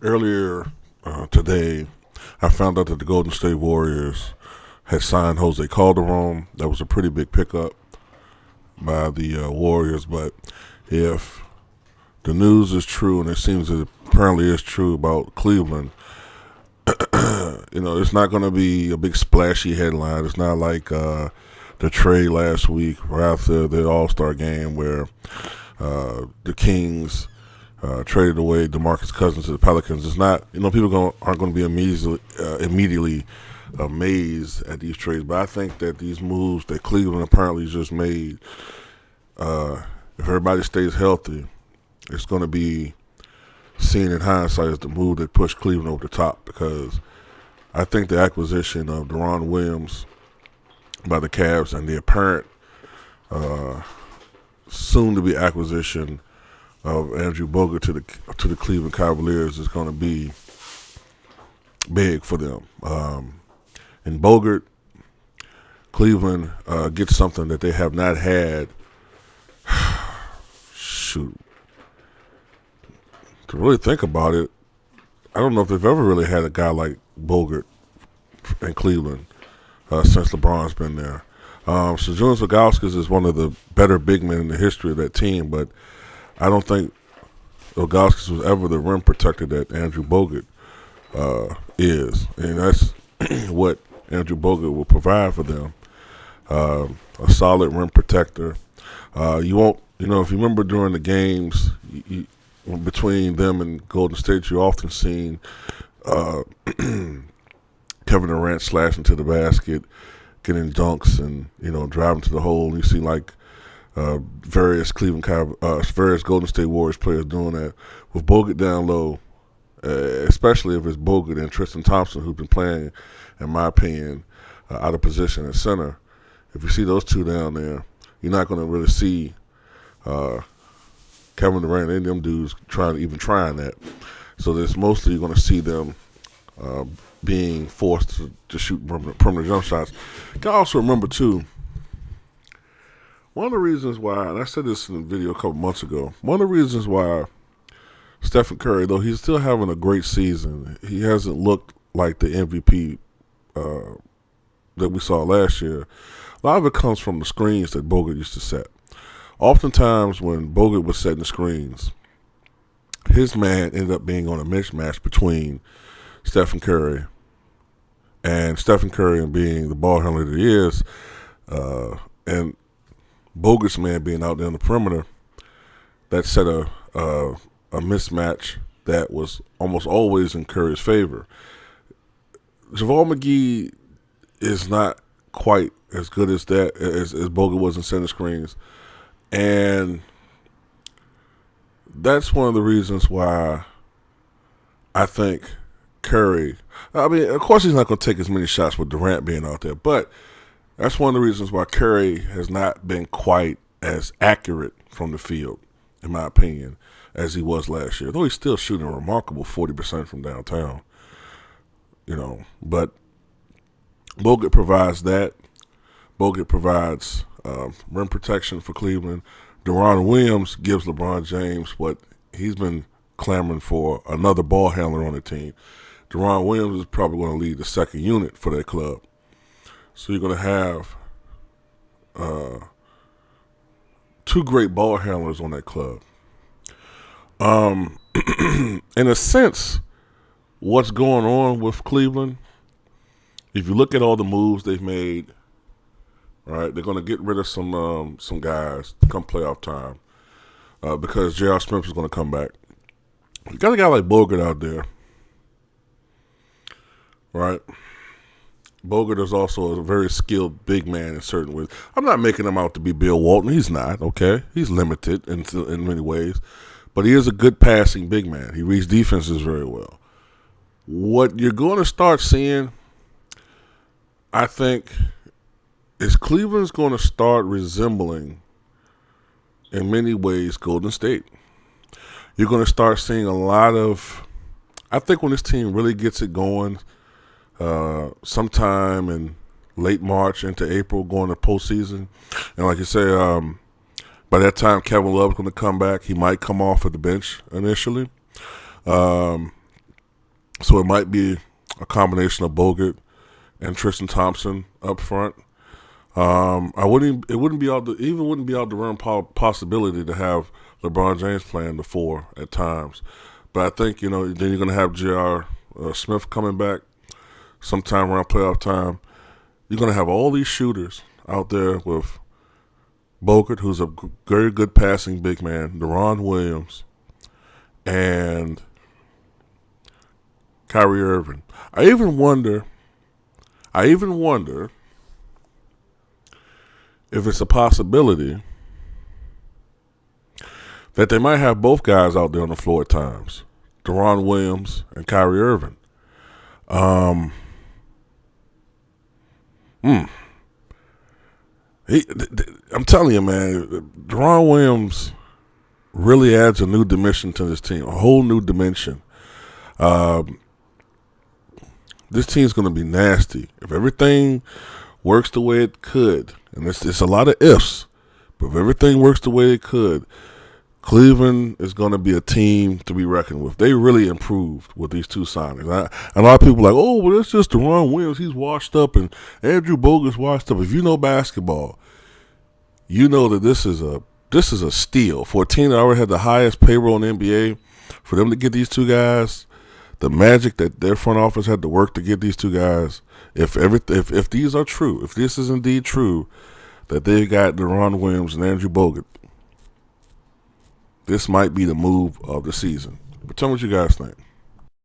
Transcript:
Earlier today, I found out that the Golden State Warriors had signed Jose Calderon. That was a pretty big pickup by the Warriors. But if the news is true, and it seems it apparently is true about Cleveland, it's not going to be a big splashy headline. It's not like the trade last week or after the All-Star game where the Kings traded away DeMarcus Cousins to the Pelicans. It's not, aren't going to be immediately amazed at these trades. But I think that these moves that Cleveland apparently just made, if everybody stays healthy, it's going to be seen in hindsight as the move that pushed Cleveland over the top, because I think the acquisition of Deron Williams by the Cavs and the apparent soon-to-be acquisition of Andrew Bogut to the Cleveland Cavaliers is going to be big for them. In Bogut, Cleveland gets something that they have not had. Shoot, to really think about it, I don't know if they've ever really had a guy like Bogut in Cleveland since LeBron's been there. So Jonas Ilgauskas is one of the better big men in the history of that team, but I don't think Ilgauskas was ever the rim protector that Andrew Bogut is, and that's what Andrew Bogut will provide for them. A solid rim protector. You won't, if you remember during the games between them and Golden State, you often seen Kevin Durant slashing to the basket, getting dunks, and driving to the hole. You see various various Golden State Warriors players doing that with Bogut down low, especially if it's Bogut and Tristan Thompson, who've been playing, in my opinion, out of position at center. If you see those two down there, you're not going to really see Kevin Durant and them dudes trying that. So there's mostly you're going to see them being forced to shoot perimeter jump shots. You can also remember too, one of the reasons why, and I said this in a video a couple months ago, one of the reasons why Stephen Curry, though he's still having a great season, he hasn't looked like the MVP that we saw last year. A lot of it comes from the screens that Bogut used to set. Oftentimes when Bogut was setting the screens, his man ended up being on a mismatch between Stephen Curry and being the ball handler that he is, and Bogut's man being out there on the perimeter. That set a mismatch that was almost always in Curry's favor. JaVale McGee is not quite as good as Bogut was in center screens, and that's one of the reasons why I think Curry, of course he's not going to take as many shots with Durant being out there, but that's one of the reasons why Curry has not been quite as accurate from the field, in my opinion, as he was last year. Though he's still shooting a remarkable 40% from downtown, But Bogut provides that. Bogut provides rim protection for Cleveland. Deron Williams gives LeBron James what he's been clamoring for, another ball handler on the team. Deron Williams is probably going to lead the second unit for that club. So you're going to have two great ball handlers on that club. In a sense, what's going on with Cleveland, if you look at all the moves they've made, right, they're going to get rid of some guys come playoff time because J.R. Smith is going to come back. You got a guy like Bogut out there, right? Bogut is also a very skilled big man in certain ways. I'm not making him out to be Bill Walton. He's not, okay? He's limited in many ways. But he is a good passing big man. He reads defenses very well. What you're going to start seeing, I think, is Cleveland's going to start resembling, in many ways, Golden State. You're going to start seeing a lot of, I think when this team really gets it going, sometime in late March into April, going to postseason. And like you say, by that time, Kevin Love's going to come back. He might come off of the bench initially. So it might be a combination of Bogut and Tristan Thompson up front. It wouldn't be out the realm possibility to have LeBron James playing the 4 at times. But I think, then you're going to have J.R. Smith coming back sometime around playoff time. You're going to have all these shooters out there with Bogut, who's a very good passing big man, Deron Williams, and Kyrie Irving. I even wonder if it's a possibility that they might have both guys out there on the floor at times, Deron Williams and Kyrie Irving. I'm telling you, man, Deron Williams really adds a new dimension to this team, a whole new dimension. This team's going to be nasty. If everything works the way it could, and it's a lot of ifs, but if everything works the way it could, Cleveland is going to be a team to be reckoned with. They really improved with these two signings. A lot of people are like, oh, well, it's just Deron Williams. He's washed up, and Andrew Bogut's washed up. If you know basketball, you know that this is a steal for a team that already had the highest payroll in the NBA. For them to get these two guys, the magic that their front office had to work to get these two guys. If these are true, if this is indeed true, that they got Deron Williams and Andrew Bogut, this might be the move of the season. But tell me what you guys think.